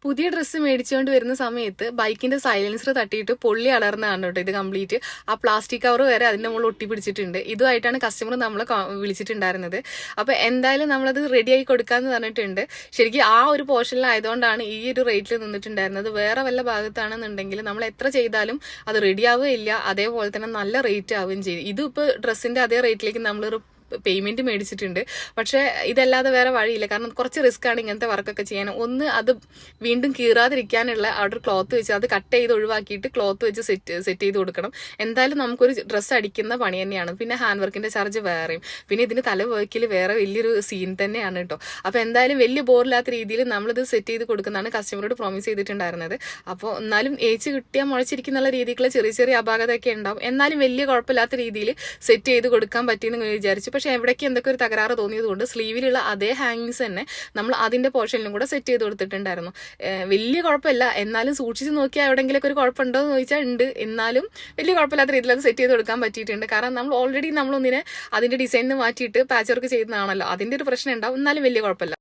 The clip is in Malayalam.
പുതിയ ഡ്രസ്സ് മേടിച്ചുകൊണ്ട് വരുന്ന സമയത്ത് ബൈക്കിന്റെ സൈലൻസർ തട്ടിയിട്ട് പൊള്ളി അലർന്നതാണ് കേട്ടോ ഇത് കംപ്ലീറ്റ്. ആ പ്ലാസ്റ്റിക് കവർ വരെ അതിന്റെ മുകളിൽ ഒട്ടിപ്പിടിച്ചിട്ടുണ്ട്. ഇതുമായിട്ടാണ് കസ്റ്റമർ നമ്മളെ വിളിച്ചിട്ടുണ്ടായിരുന്നത്. അപ്പൊ എന്തായാലും നമ്മളത് റെഡിയാക്കി കൊടുക്കാന്ന് പറഞ്ഞിട്ടുണ്ട്. ശരിക്കും ആ ഒരു പോർഷനിലായതുകൊണ്ടാണ് ഈ ഒരു റേറ്റിൽ നിന്നിട്ടുണ്ടായിരുന്നത്. വേറെ വല്ല ഭാഗത്താണെന്നുണ്ടെങ്കിൽ നമ്മൾ എത്ര ചെയ്താലും അത് റെഡി ആവുകയില്ല, അതേപോലെ തന്നെ നല്ല റേറ്റ് ആവുകയും ചെയ്യും. ഇതിപ്പോ ഡ്രസ്സിന്റെ അതേ റേറ്റിലേക്ക് നമ്മളൊരു പേയ്മെന്റ് മേടിച്ചിട്ടുണ്ട്. പക്ഷെ ഇതല്ലാതെ വേറെ വഴിയില്ല. കാരണം കുറച്ച് റിസ്ക് ആണ് ഇങ്ങനത്തെ വർക്കൊക്കെ ചെയ്യാൻ. ഒന്ന് അത് വീണ്ടും കീറാതിരിക്കാനുള്ള അവിടെ ക്ലോത്ത് വെച്ച് അത് കട്ട് ചെയ്ത് ഒഴിവാക്കിയിട്ട് ക്ലോത്ത് വെച്ച് സെറ്റ് ചെയ്ത് കൊടുക്കണം. എന്തായാലും നമുക്കൊരു ഡ്രസ്സ് അടിക്കുന്ന പണി തന്നെയാണ്. പിന്നെ ഹാൻഡ് വർക്കിന്റെ ചാർജ് വേറെയും, പിന്നെ ഇതിന് തല വർക്കിൽ വേറെ വലിയൊരു സീൻ തന്നെയാണ് കേട്ടോ. അപ്പൊ എന്തായാലും വലിയ ബോറില്ലാത്ത രീതിയിൽ നമ്മളിത് സെറ്റ് ചെയ്ത് കൊടുക്കുന്നതാണ് കസ്റ്റമറോട് പ്രോമിസ് ചെയ്തിട്ടുണ്ടായിരുന്നത്. അപ്പോൾ എന്നാലും ഏച്ച് കിട്ടിയാൽ മുളച്ചിരിക്കുന്ന രീതിക്കുള്ള ചെറിയ ചെറിയ അപാകതയൊക്കെ ഉണ്ടാവും. എന്നാലും വലിയ കുഴപ്പമില്ലാത്ത രീതിയിൽ സെറ്റ് ചെയ്ത് കൊടുക്കാൻ പറ്റിയെന്ന് വിചാരിച്ചു. പക്ഷെ എവിടേക്ക് എന്തൊക്കെ ഒരു തകരാറ് തോന്നിയതുകൊണ്ട് സ്ലീവിലുള്ള അതേ ഹാങ്ങിങ്സ് തന്നെ നമ്മൾ അതിന്റെ പോർഷനിലും കൂടെ സെറ്റ് ചെയ്ത് കൊടുത്തിട്ടുണ്ടായിരുന്നു. വലിയ കുഴപ്പമില്ല, എന്നാലും സൂക്ഷിച്ച് നോക്കിയാൽ എവിടെയെങ്കിലൊക്കെ ഒരു കുഴപ്പമുണ്ടോ എന്ന് ചോദിച്ചാൽ ഉണ്ട്. എന്നാലും വലിയ കുഴപ്പമില്ലാത്ത രീതിയിൽ അത് സെറ്റ് ചെയ്ത് കൊടുക്കാൻ പറ്റിയിട്ടുണ്ട്. കാരണം നമ്മൾ ഓൾറെഡി നമ്മളൊന്നിനെ അതിന്റെ ഡിസൈനിന് മാറ്റിയിട്ട് പാച്ച് വർക്ക് ചെയ്യുന്നതാണല്ലോ, അതിന്റെ ഒരു പ്രശ്നം ഉണ്ടാവും. എന്നാലും വലിയ കുഴപ്പമില്ല.